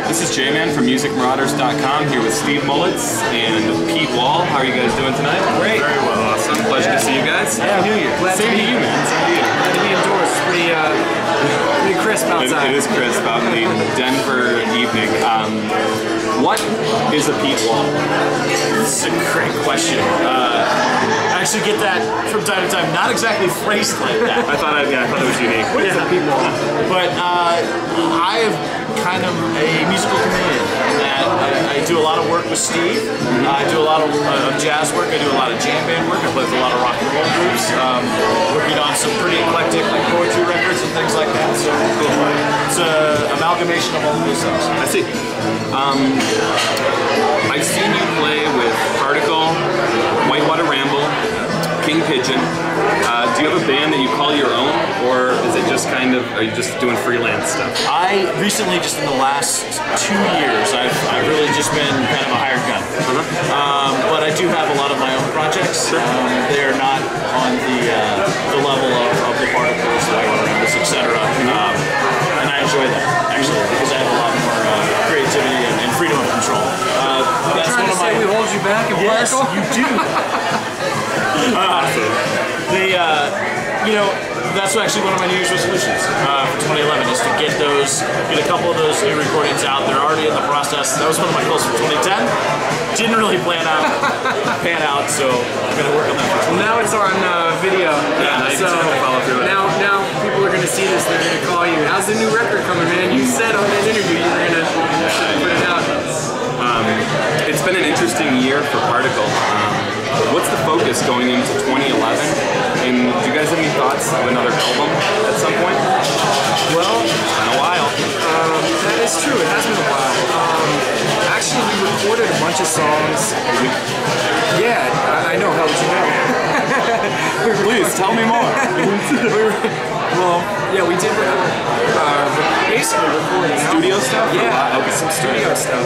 This is J-Man from MusicMarauders.com here with Steve Molitz and Pete Wall. How are you guys doing tonight? Great. Very well, awesome. Pleasure to see you guys. Yeah, New Year. Same to you, man. Same to you. Glad to be indoors. It's pretty crisp outside. It is crisp out in the Denver evening. What is a Pete Wall? That's a great question. I actually get that from time to time. Not exactly phrased like that. I thought it was unique. What is a Pete Wall? But I am kind of a musical chameleon in that I do a lot of work with Steve. I do a lot of jazz work. I do a lot of jam band work. I play with a lot of rock and roll groups. Working on some pretty eclectic like poetry records and things like that. So it's an amalgamation of all of those things. I see. I've seen you play with Particle, Whitewater Ramble, King Pigeon. Do you have a band that you call your own, or is it just kind of, are you just doing freelance stuff? I recently, just in the last 2 years, I've really just been kind of a hired gun. But I do have a lot of my own projects. They're not on the level of the Particles, etc. And I enjoy that, actually, because I have a lot more creativity and freedom of control. That's one of my. We hold you back in Yes, Particle? you do. You know, that's actually one of my New Year's resolutions for 2011 is to get a couple of those new recordings out. They're already in the process. That was one of my goals for 2010. Didn't really pan out, so I'm gonna work on that. Well, now it's on video. Yeah, so follow through it. now people are gonna see this. They're gonna call you. How's the new record coming, man? You said on that interview you were gonna put it out. It's been an interesting year for Particle. What's the focus going into 2011? And do you guys have any thoughts of another album at some point? Well, It's been a while. that is true. It has been a while. Actually, we recorded a bunch of songs. Yeah, I know. How would you know? Please, tell me more. Well, yeah, we did record, basically recording Studio stuff? Yeah, Okay. some studio stuff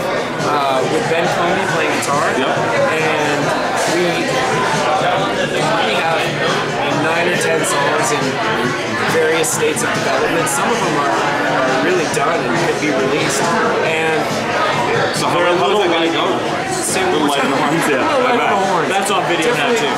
with Ben Comey playing guitar. Yep. And we have 9 or 10 songs in various states of development. Some of them are really done and could be released. And So how is that going to go? Little Light in the Horns? Yeah. I bet. That's on video now too.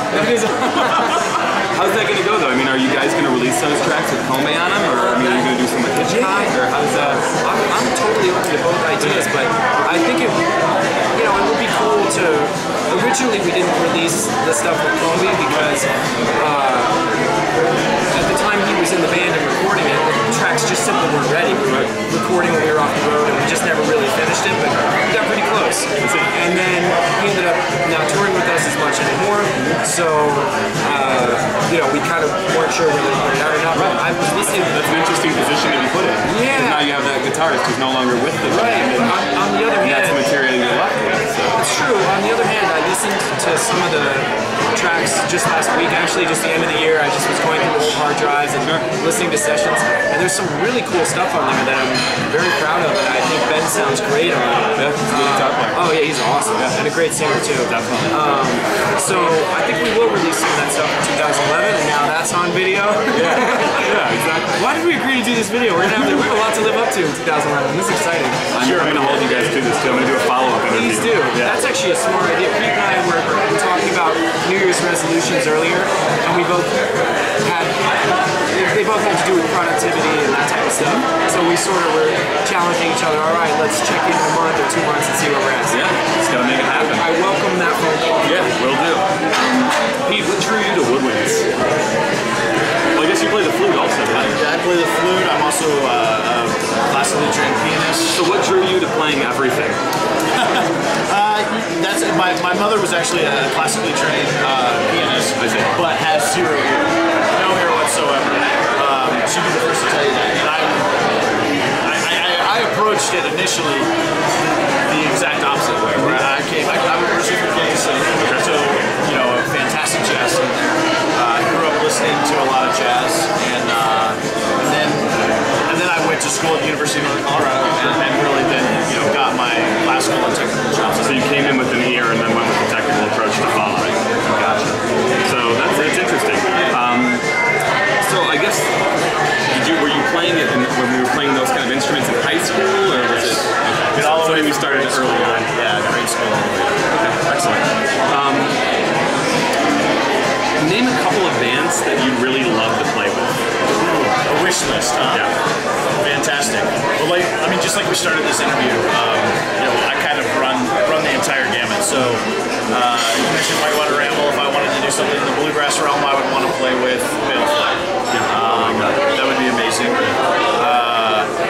How's that going to go though? I mean, are you guys going to release those tracks with Comey on them? Or I mean, are you going to do some with Hitchcock? Or how's that? I'm totally open to both ideas, but I think it would be cool to. Originally, we didn't release the stuff with Comey because at the time he was in the band and recording it, the tracks just simply weren't ready. We were recording when we were off the road, and we just never really finished it, but we got pretty close. And then he ended up not touring with us as much anymore, so we kind of weren't sure whether to put it out or not. But I was listening. That's an interesting position to be put in. Yeah. Now you have that guitarist who's no longer with the band. Right. On the other hand, that's the material you're left with. So. it's true. On the other hand, I listened to some of the tracks just last week. Actually, just the end of the year, I just was going through old hard drives and listening to sessions. And there's some really cool stuff on there that I'm very proud of. And I think Ben sounds great on it. Yeah, he's a good guitar player. Oh yeah, he's awesome. And a great singer too. Definitely. So I think we will release some of that stuff in 2011, and now that's on video. Yeah, exactly. Why did we agree to do this video? We have a lot to live up to in 2011. This is exciting. I'm going to hold you guys to this too. I'm going to do a follow-up interview. Please do. Yeah. That's actually a smart idea. Pete and I were talking about New Year's resolutions earlier, and we both had to do with productivity and that type of stuff. So we sort of were challenging each other. All right, let's check in a month or 2 months and see where we're at. Yeah, just got to make it happen. I welcome that phone call. Yeah, will do. Pete, what drew you to woodwinds? Well, I guess you play the flute also, right? I play the flute. I'm also a classically trained pianist. So what drew you to playing everything? That's my mother was actually a classically trained pianist, but has zero ear, no ear whatsoever. She'd be the first to tell you that. And I approached it initially the exact opposite way, where I was super close to a fantastic jazz singer. I grew up listening to a lot of jazz, and then I went to school at the University of Northern Colorado, and really then got my classical and technical jobs. So you came in with an ear and then went with the technical approach to follow it. Gotcha. So that's interesting. So I guess were you playing it when we were playing those kind of instruments in high school, or was it? It all very early on. Yeah, grade school. Okay, excellent. Name a couple of bands that you really love to play with. A wish list, huh? Yeah. Fantastic. Well, like, I mean, just like we started this interview, you know, I kind of run the entire gamut. So, you mentioned Whitewater Ramble. If I wanted to do something in the bluegrass realm, I would want to play with Bill Fleck. That would be amazing.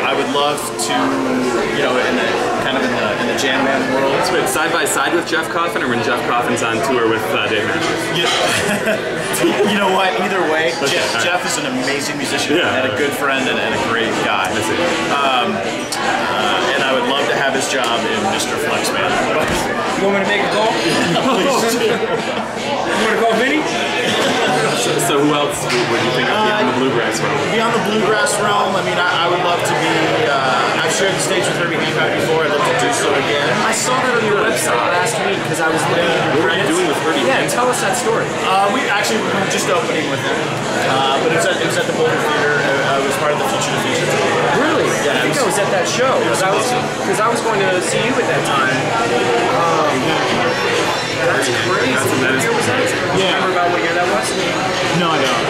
I would love to, you know, in the jam band world. Wait, side by side with Jeff Coffin, or when Jeff Coffin's on tour with Dave Matthews? Yeah. You know what? Either way, Jeff is an amazing musician and a good friend and a great guy. And I would love to have his job in Mr. Fleck's band. You want me to make a call? You want to call Vinny? So who else would you think of beyond the bluegrass realm? Beyond the bluegrass realm, I mean, I would love to be. I've shared the stage with Herbie Hancock before. I'd love to do so again. I saw that on your website last week because I was looking at What were you doing with Herbie Hancock? Yeah, tell us that story. We were just opening with him, but it was at the Boulder Theater. I was part of the Future to Future tour. Really? Yeah, I think I was at that show because I was going to see you at that time. That's crazy. What year was that? Do you remember about what year that was? No, I don't.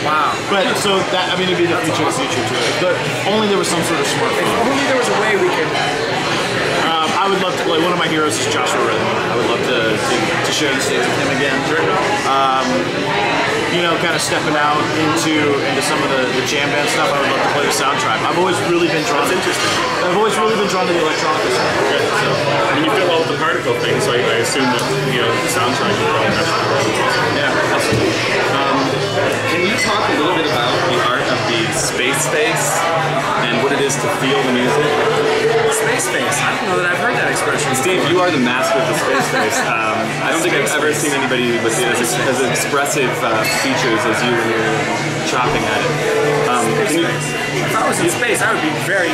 Wow. But so that, I mean, it'd be the Future to Future tour. But only there was some sort of smartphone. If only there was a way we could. I would love to play. One of my heroes is Joshua Redman. I would love to share the stage with him again. You know, kind of stepping out into some of the jam band stuff. I would love to play the soundtrack. I've always really been drawn. That's interesting. I've always really been drawn to the electronic stuff. Okay, so I mean, you fit well with the particle thing, so I assume that the soundtrack is probably much more. Yeah, absolutely. Can you talk a little bit about the art of the space and what it is to feel the music? Space. I don't know that I've heard that expression. Steve, you are the master of the space. I don't think I've ever seen anybody with as expressive features as you when you're chopping at it. If I was in space, I would be very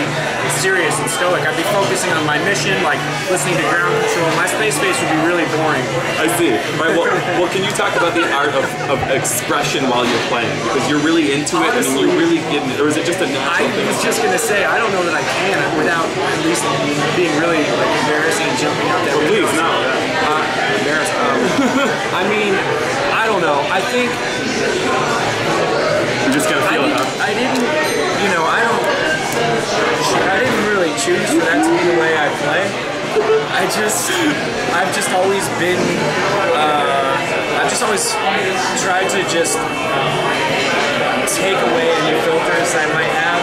serious and stoic. I'd be focusing on my mission, like listening to ground control. My space would be really boring. I see. Right, well, can you talk about the art of expression while you're playing? Because you're really into it, and you're really getting it, or is it just a natural thing? I was just going to say, I don't know that I can without at least being really like embarrassing and jumping out there. Please, no. Embarrassed. I mean, I don't know. I think you just gotta feel it, huh? I didn't, I didn't really choose for that to be the way I play. I've just always been, I've just always tried to just take away any filters I might have.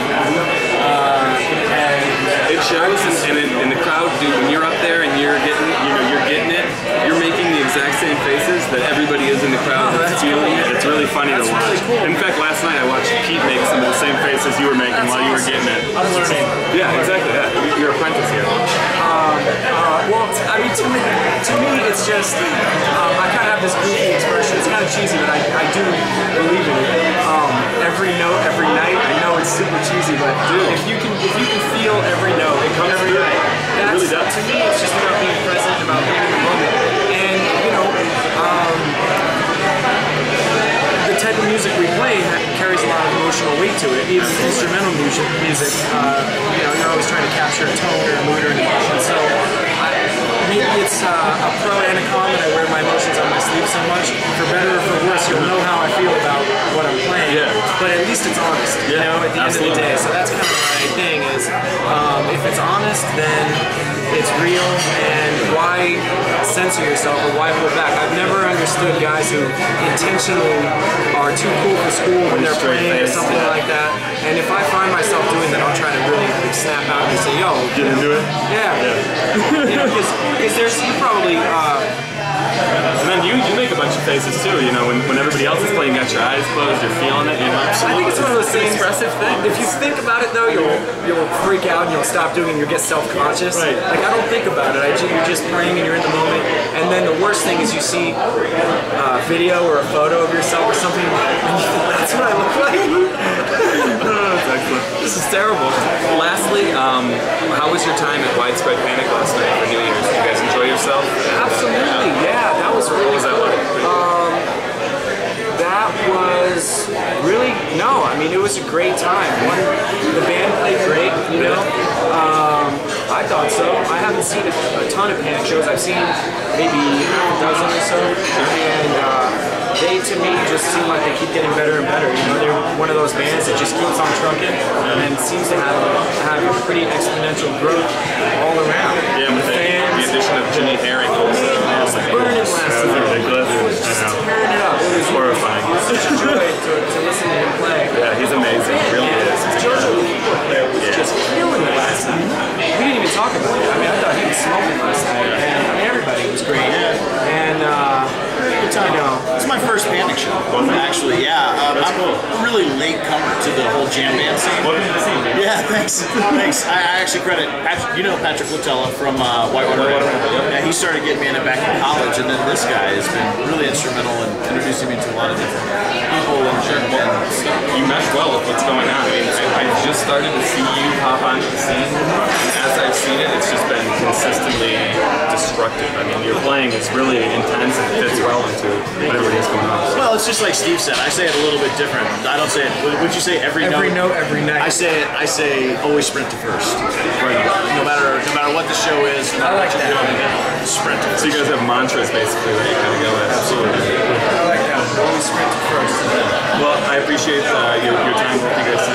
And it shows, and the crowd, dude, when you're up there and you're getting, you're getting it, you're making the exact same faces that everybody is in the crowd that's feeling it. It's really funny to watch. Really cool. In fact, last night I watched Pete make some of the same faces you were making while you were getting it. I'm learning. Yeah, exactly. Yeah, you're apprentice here. Well, I mean, to me, it's just, I kind of have this goofy expression. It's kind of cheesy, but I do believe in it. Every note, every night. I know it's super cheesy, but if you can feel every note, it comes every night. It really does. To me, it's just about being present, about being in the moment. And the type of music we play carries a lot of emotional weight to it. Even instrumental music, you're always trying to capture a tone or a mood or an emotion. So maybe it's a pro and a con that I wear my emotions on my sleeve so much. For better or for worse, you'll know how I feel about what I'm playing. Yeah. But at least it's honest, at the end of the day. So that's kind of my thing is, if it's honest, then it's real, and why censor yourself or why hold back? I've never understood guys who intentionally are too cool for school when they're playing or something like that. And if I find myself doing that, I'll try to really snap out and say, yo, get into it? Yeah. Because there's, you probably, and then you make a bunch of faces too, when everybody else is playing, you got your eyes closed, you're feeling it, I think it's one of those things, expressive things. If you think about it though, you'll freak out and you'll stop doing it, you'll get self-conscious. Right. Like, I don't think about it, you're just playing and you're in the moment, and then the worst thing is you see a video or a photo of yourself or something, and you think, that's what I look like? That's excellent. This is terrible. Lastly, how was your time at Widespread Panic last night for New Year's? Did you guys enjoy yourself? Absolutely, yeah, that was really What was that like? That was really, it was a great time. The band played great, I thought so. haven't seen a ton of Panic shows. I've seen maybe half a dozen or so, and they to me just seem like they keep getting better and better. You know, they're one of those bands that just keeps on trucking and seems to have a pretty exponential growth all around. Yeah, with the addition of Jimmy Herring also. Burning last night. Ridiculous. He was just tearing it up. It was horrifying. It was such a joy to listen to him play. Yeah, he's amazing. He really is. Jojo, the keyboard player, was just killing it last night. We didn't even talk about it. I mean, I thought he was smoking last night. And I mean, everybody was great. And you know, it's my first Panic show. Actually, yeah. I'm a really late comer to the whole jam band scene. Yeah, thanks. I actually credit Patrick. You know Patrick Latella from Whitewater. Yeah, he started getting me into back in college, and then this guy has been really instrumental in introducing me to a lot of different people and stuff. You mesh well with what's going on. I mean, I just started to see you pop onto the scene, and as I've seen it, it's just been consistently destructive. I mean, your playing is really intense and fits well into whatever it is going on. Well, it's just like Steve said. I say it a little bit different. I don't say it. Would you say every note, every night? I say always sprint to first. Right. No matter what the show is. I like that. Sprint. So you guys have mantras basically that you kind of go with. Absolutely. I like that. Always sprint to first. Well, I appreciate your time with you guys